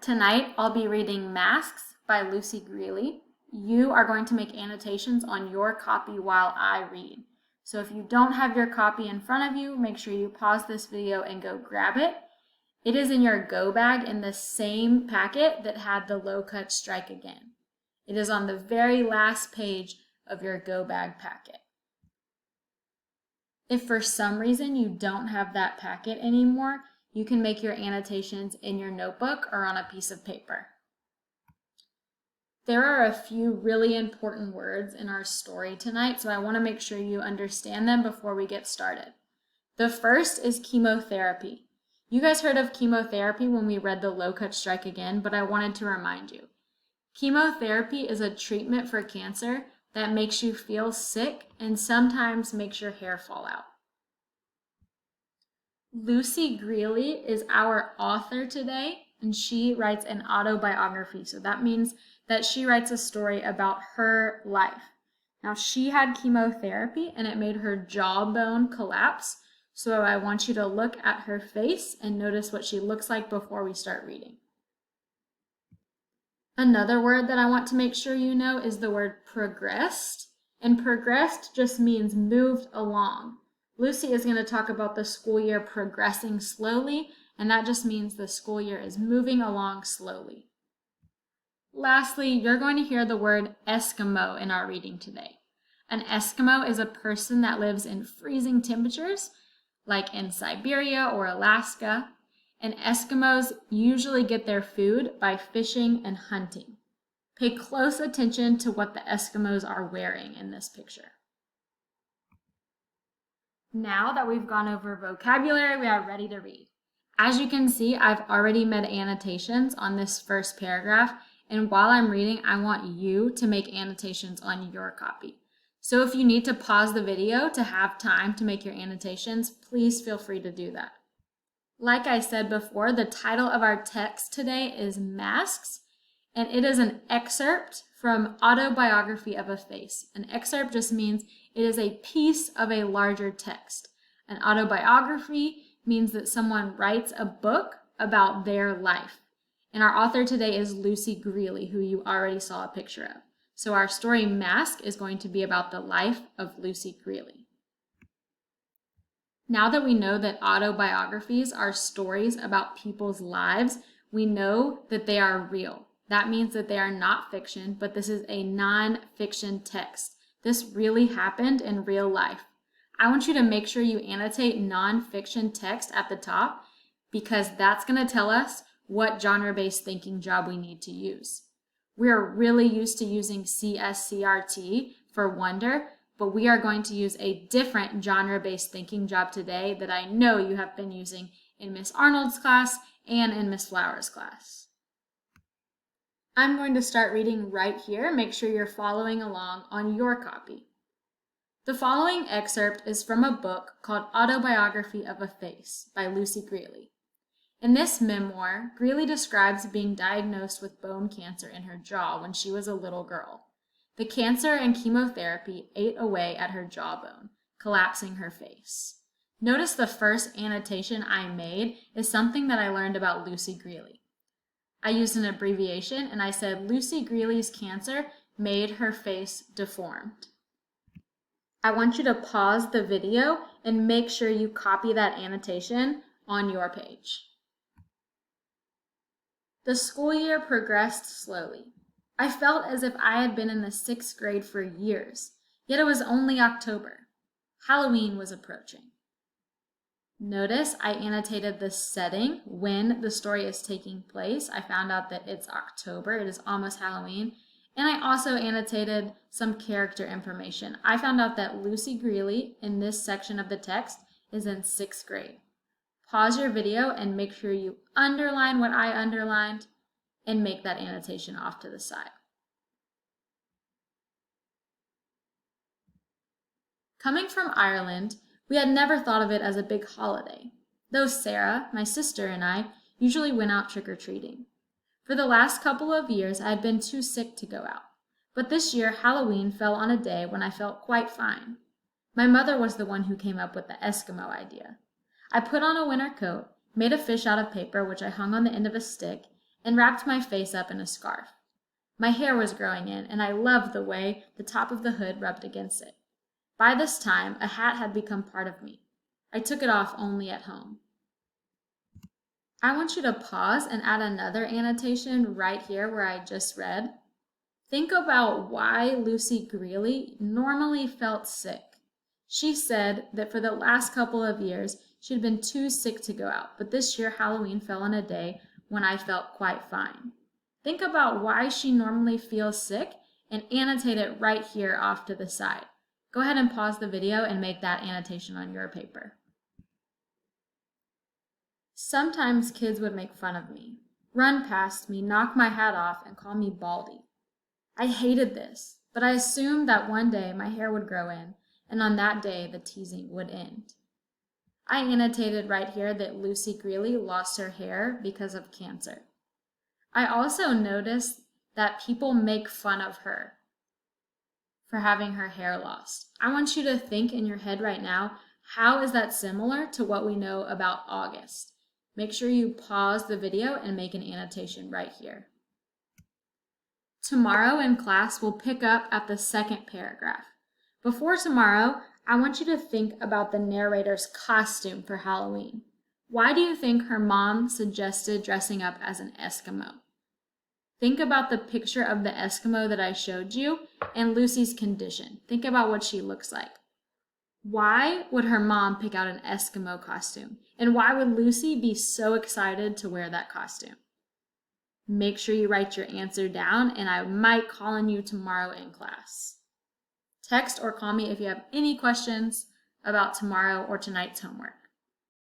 Tonight, I'll be reading Masks by Lucy Grealy. You are going to make annotations on your copy while I read. So if you don't have your copy in front of you, make sure you pause this video and go grab it. It is in your go bag in the same packet that had the low cut strike again. It is on the very last page of your go bag packet. If for some reason you don't have that packet anymore, you can make your annotations in your notebook or on a piece of paper. There are a few really important words in our story tonight, so I want to make sure you understand them before we get started. The first is chemotherapy. You guys heard of chemotherapy when we read the low cut strike again, but I wanted to remind you. Chemotherapy is a treatment for cancer that makes you feel sick and sometimes makes your hair fall out. Lucy Grealy is our author today, and she writes an autobiography. So that means that she writes a story about her life. Now, she had chemotherapy and it made her jawbone collapse. So I want you to look at her face and notice what she looks like before we start reading. Another word that I want to make sure you know is the word progressed. And progressed just means moved along. Lucy is going to talk about the school year progressing slowly, and that just means the school year is moving along slowly. Lastly, you're going to hear the word Eskimo in our reading today. An Eskimo is a person that lives in freezing temperatures, like in Siberia or Alaska, and Eskimos usually get their food by fishing and hunting. Pay close attention to what the Eskimos are wearing in this picture. Now that we've gone over vocabulary, we are ready to read. As you can see, I've already made annotations on this first paragraph, and while I'm reading, I want you to make annotations on your copy. So if you need to pause the video to have time to make your annotations, please feel free to do that. Like I said before, the title of our text today is Masks, and it is an excerpt from Autobiography of a Face. An excerpt just means it is a piece of a larger text. An autobiography means that someone writes a book about their life. And our author today is Lucy Grealy, who you already saw a picture of. So our story Mask is going to be about the life of Lucy Grealy. Now that we know that autobiographies are stories about people's lives, we know that they are real. That means that they are not fiction, but this is a non-fiction text. This really happened in real life. I want you to make sure you annotate non-fiction text at the top because that's going to tell us what genre-based thinking job we need to use. We are really used to using CSCRT for wonder, but we are going to use a different genre-based thinking job today that I know you have been using in Miss Arnold's class and in Miss Flowers' class. I'm going to start reading right here. Make sure you're following along on your copy. The following excerpt is from a book called Autobiography of a Face by Lucy Grealy. In this memoir, Grealy describes being diagnosed with bone cancer in her jaw when she was a little girl. The cancer and chemotherapy ate away at her jawbone, collapsing her face. Notice the first annotation I made is something that I learned about Lucy Grealy. I used an abbreviation and I said Lucy Grealy's cancer made her face deformed. I want you to pause the video and make sure you copy that annotation on your page. The school year progressed slowly. I felt as if I had been in the 6th grade for years, yet it was only October. Halloween was approaching. Notice I annotated the setting when the story is taking place. I found out that it's October, it is almost Halloween, and I also annotated some character information. I found out that Lucy Grealy in this section of the text is in 6th grade. Pause your video and make sure you underline what I underlined and make that annotation off to the side. Coming from Ireland, we had never thought of it as a big holiday, though Sarah, my sister, and I usually went out trick-or-treating. For the last couple of years, I had been too sick to go out, but this year Halloween fell on a day when I felt quite fine. My mother was the one who came up with the Eskimo idea. I put on a winter coat, made a fish out of paper which I hung on the end of a stick, and wrapped my face up in a scarf. My hair was growing in, and I loved the way the top of the hood rubbed against it. By this time, a hat had become part of me. I took it off only at home. I want you to pause and add another annotation right here where I just read. Think about why Lucy Grealy normally felt sick. She said that for the last couple of years, she'd been too sick to go out, but this year Halloween fell on a day when I felt quite fine. Think about why she normally feels sick and annotate it right here off to the side. Go ahead and pause the video and make that annotation on your paper. Sometimes kids would make fun of me, run past me, knock my hat off, and call me Baldy. I hated this, but I assumed that one day my hair would grow in, and on that day the teasing would end. I annotated right here that Lucy Grealy lost her hair because of cancer. I also noticed that people make fun of her for having her hair lost. I want you to think in your head right now, how is that similar to what we know about August? Make sure you pause the video and make an annotation right here. Tomorrow in class, we'll pick up at the second paragraph. Before tomorrow, I want you to think about the narrator's costume for Halloween. Why do you think her mom suggested dressing up as an Eskimo? Think about the picture of the Eskimo that I showed you and Lucy's condition. Think about what she looks like. Why would her mom pick out an Eskimo costume? And why would Lucy be so excited to wear that costume? Make sure you write your answer down, and I might call on you tomorrow in class. Text or call me if you have any questions about tomorrow or tonight's homework.